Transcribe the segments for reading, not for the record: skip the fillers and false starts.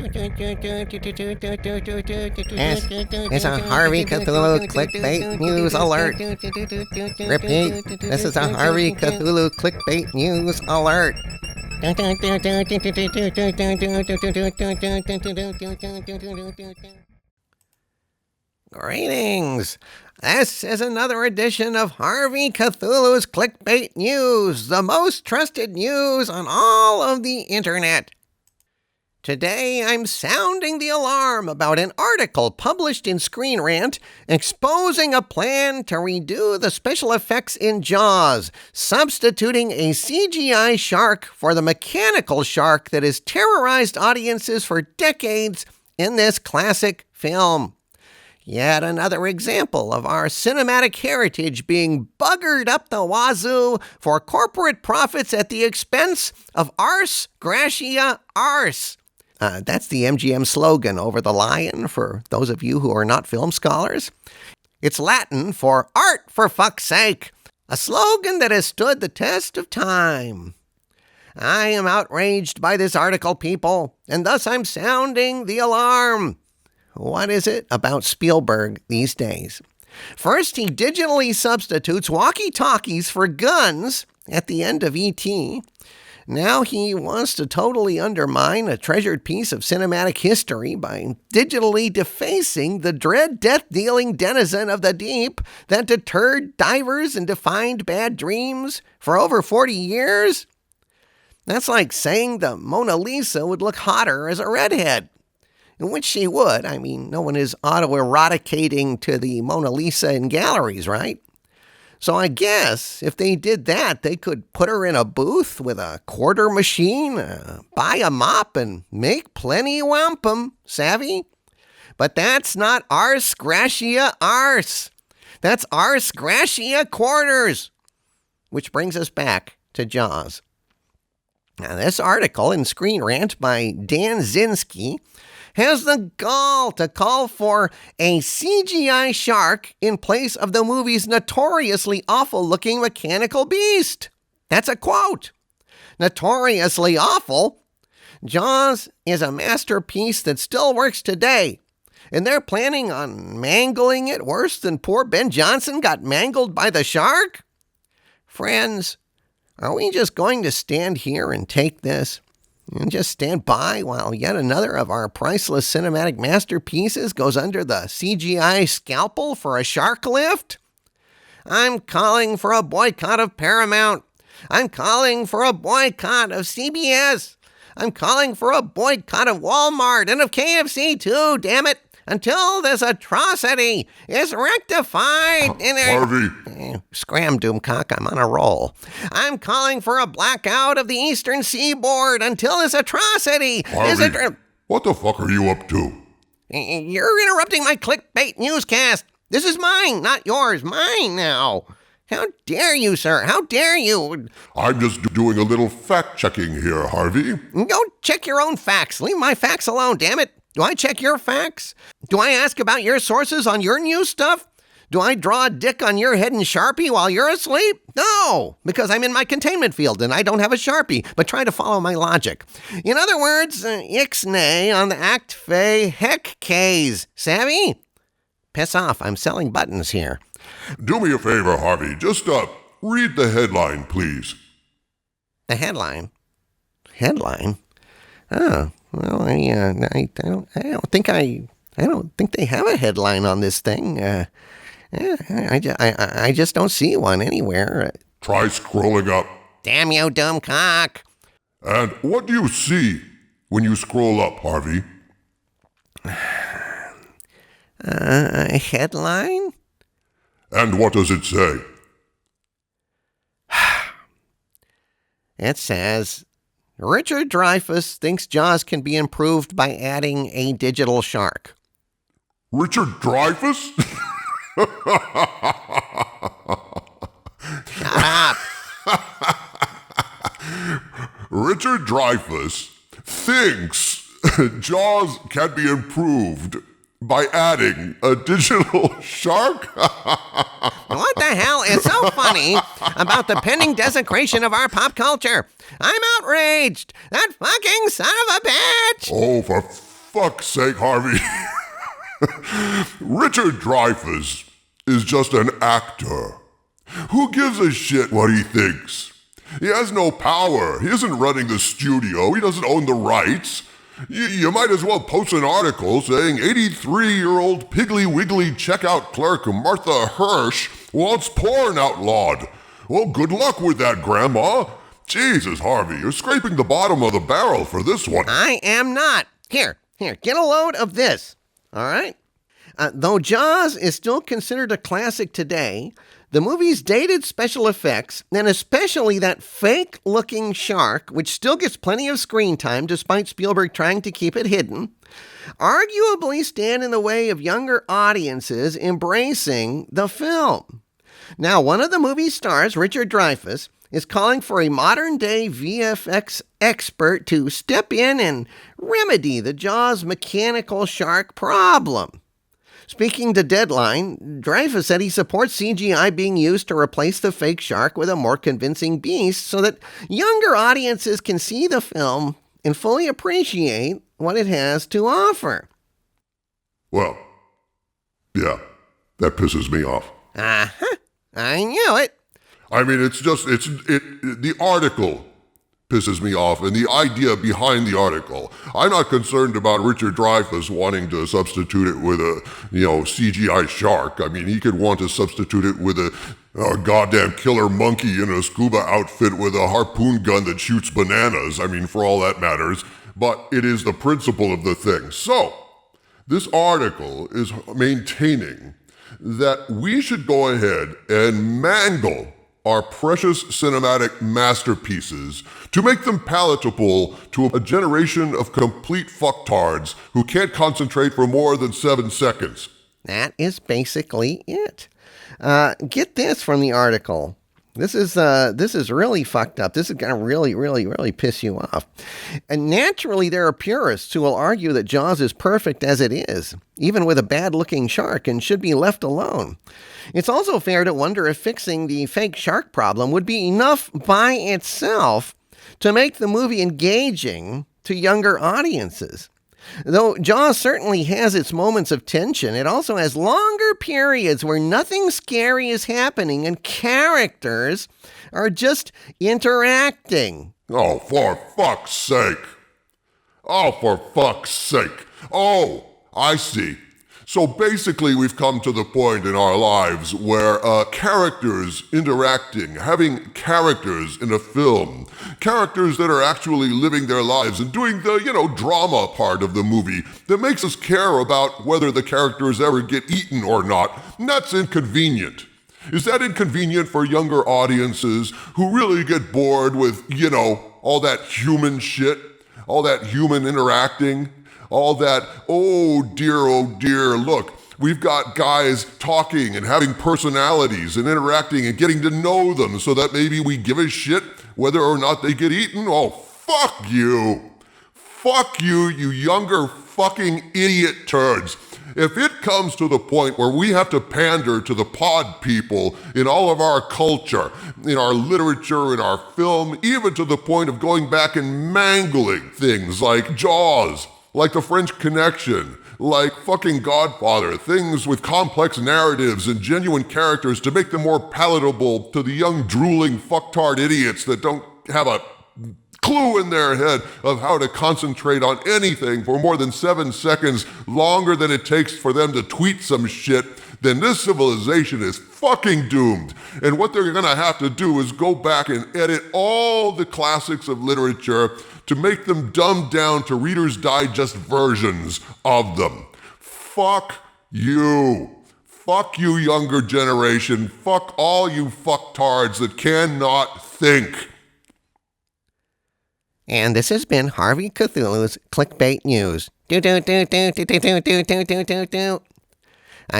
This is a Harvey Cthulhu clickbait news alert. Repeat, this is a Harvey Cthulhu clickbait news alert. Greetings. This is another edition of Harvey Cthulhu's Clickbait News, the most trusted news on all of the internet. Today, I'm sounding the alarm about an article published in Screen Rant exposing a plan to redo the special effects in Jaws, substituting a CGI shark for the mechanical shark that has terrorized audiences for decades in this classic film. Yet another example of our cinematic heritage being buggered up the wazoo for corporate profits at the expense of ars gratia ars. That's the MGM slogan over the lion for those of you who are not film scholars. It's Latin for art for fuck's sake, a slogan that has stood the test of time. I am outraged by this article, people, and thus I'm sounding the alarm. What is it about Spielberg these days? First, he digitally substitutes walkie-talkies for guns at the end of E.T. Now he wants to totally undermine a treasured piece of cinematic history by digitally defacing the dread death-dealing denizen of the deep that deterred divers and defined bad dreams for over 40 years. That's like saying the Mona Lisa would look hotter as a redhead. In which she would. I mean, no one is autoeroticating to the Mona Lisa in galleries, right? So I guess if they did that, they could put her in a booth with a quarter machine, buy a mop, and make plenty wampum, savvy? But that's not ars gratia ars. That's ars gratia quarters. Which brings us back to Jaws. Now, this article in Screen Rant by Dan Zinski has the gall to call for a CGI shark in place of the movie's notoriously awful-looking mechanical beast. That's a quote. Notoriously awful? Jaws is a masterpiece that still works today, and they're planning on mangling it worse than poor Ben Johnson got mangled by the shark? Friends, are we just going to stand here and take this? And just stand by while yet another of our priceless cinematic masterpieces goes under the CGI scalpel for a shark lift? I'm calling for a boycott of Paramount. I'm calling for a boycott of CBS. I'm calling for a boycott of Walmart and of KFC too, damn it, until this atrocity is rectified. Harvey. Scram, Doomcock, I'm on a roll. I'm calling for a blackout of the Eastern Seaboard until this atrocity Harvey, what the fuck are you up to? You're interrupting my clickbait newscast. This is mine, not yours. Mine now. How dare you, sir? How dare you? I'm just doing a little fact-checking here, Harvey. Go check your own facts. Leave my facts alone, damn it. Do I check your facts? Do I ask about your sources on your news stuff? Do I draw a dick on your head in Sharpie while you're asleep? No, because I'm in my containment field and I don't have a Sharpie, but try to follow my logic. In other words, ixnay on the act fey heck K's. Savvy? Piss off, I'm selling buttons here. Do me a favor, Harvey. Just, read the headline, please. The headline? Headline? Oh, well, I don't think they have a headline on this thing. I just don't see one anywhere. Try scrolling up. Damn you, dumb cock. And what do you see when you scroll up, Harvey? A headline? And what does it say? It says, Richard Dreyfuss thinks Jaws can be improved by adding a digital shark. Richard Dreyfuss? Shut up. Richard Dreyfuss thinks Jaws can be improved by adding a digital shark? What the hell is so funny about the pending desecration of our pop culture? I'm outraged. That fucking son of a bitch. Oh, for fuck's sake, Harvey. Richard Dreyfuss is just an actor. Who gives a shit what he thinks? He has no power. He isn't running the studio. He doesn't own the rights. You might as well post an article saying 83-year-old Piggly Wiggly checkout clerk Martha Hirsch wants porn outlawed. Well, good luck with that, Grandma. Jesus, Harvey, you're scraping the bottom of the barrel for this one. I am not. Here, get a load of this. All right? Though Jaws is still considered a classic today, the movie's dated special effects, and especially that fake-looking shark, which still gets plenty of screen time despite Spielberg trying to keep it hidden, arguably stand in the way of younger audiences embracing the film. Now, one of the movie's stars, Richard Dreyfuss, is calling for a modern-day VFX expert to step in and remedy the Jaws mechanical shark problem. Speaking to Deadline, Dreyfuss said he supports CGI being used to replace the fake shark with a more convincing beast so that younger audiences can see the film and fully appreciate what it has to offer. Well, yeah, that pisses me off. Uh-huh. I knew it. I mean, the article pisses me off, and the idea behind the article. I'm not concerned about Richard Dreyfuss wanting to substitute it with a, CGI shark. I mean, he could want to substitute it with a goddamn killer monkey in a scuba outfit with a harpoon gun that shoots bananas. I mean, for all that matters. But it is the principle of the thing. So, this article is maintaining that we should go ahead and mangle our precious cinematic masterpieces to make them palatable to a generation of complete fucktards who can't concentrate for more than 7 seconds. That is basically it. Get this from the article. This is really fucked up. This is going to really piss you off. And naturally, there are purists who will argue that Jaws is perfect as it is, even with a bad-looking shark, and should be left alone. It's also fair to wonder if fixing the fake shark problem would be enough by itself to make the movie engaging to younger audiences. Though Jaws certainly has its moments of tension, it also has longer periods where nothing scary is happening and characters are just interacting. Oh, for fuck's sake. Oh, I see. So basically, we've come to the point in our lives where characters interacting, having characters in a film, characters that are actually living their lives and doing the, drama part of the movie that makes us care about whether the characters ever get eaten or not. And that's inconvenient. Is that inconvenient for younger audiences who really get bored with, all that human shit, all that human interacting? All that, oh dear, look, we've got guys talking and having personalities and interacting and getting to know them so that maybe we give a shit whether or not they get eaten. Oh, fuck you. Fuck you, you younger fucking idiot turds. If it comes to the point where we have to pander to the pod people in all of our culture, in our literature, in our film, even to the point of going back and mangling things like Jaws, like The French Connection, like fucking Godfather, things with complex narratives and genuine characters to make them more palatable to the young drooling fucktard idiots that don't have a clue in their head of how to concentrate on anything for more than 7 seconds longer than it takes for them to tweet some shit, then this civilization is fucking doomed. And what they're gonna have to do is go back and edit all the classics of literature to make them dumbed down to Reader's Digest versions of them. Fuck you. Fuck you, younger generation. Fuck all you fucktards that cannot think. And this has been Harvey Cthulhu's Clickbait News.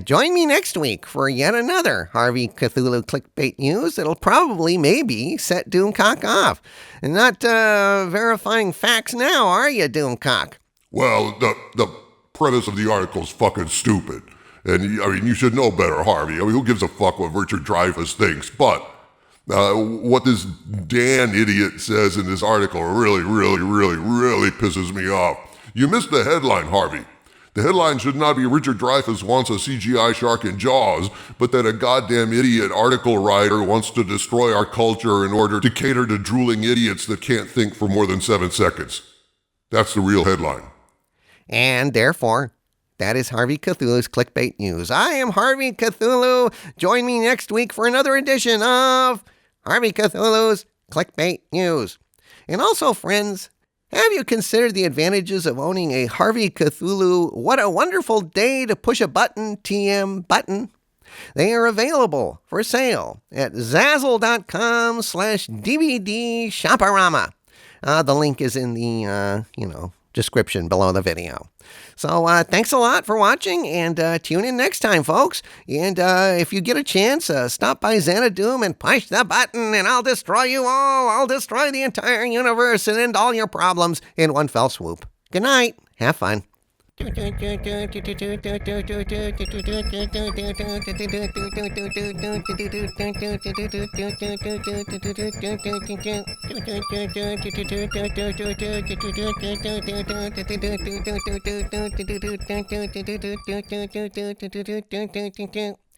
Join me next week for yet another Harvey Cthulhu Clickbait News that'll probably, maybe, set Doomcock off. Not verifying facts now, are you, Doomcock? Well, the premise of the article is fucking stupid. And, you should know better, Harvey. Who gives a fuck what Richard Dreyfuss thinks? But what this Dan idiot says in this article really pisses me off. You missed the headline, Harvey. The headline should not be Richard Dreyfuss wants a CGI shark in Jaws, but that a goddamn idiot article writer wants to destroy our culture in order to cater to drooling idiots that can't think for more than 7 seconds. That's the real headline. And therefore, that is Harvey Cthulhu's Clickbait News. I am Harvey Cthulhu. Join me next week for another edition of Harvey Cthulhu's Clickbait News. And also, friends, have you considered the advantages of owning a Harvey Cthulhu What a Wonderful Day to Push a Button TM button? They are available for sale at Zazzle.com/DVD Shoporama. The link is in the, description below the video. So thanks a lot for watching, and tune in next time, folks. And if you get a chance, stop by Xanadoom and push the button, and I'll destroy you all. I'll destroy the entire universe and end all your problems in one fell swoop. Good night. Have fun.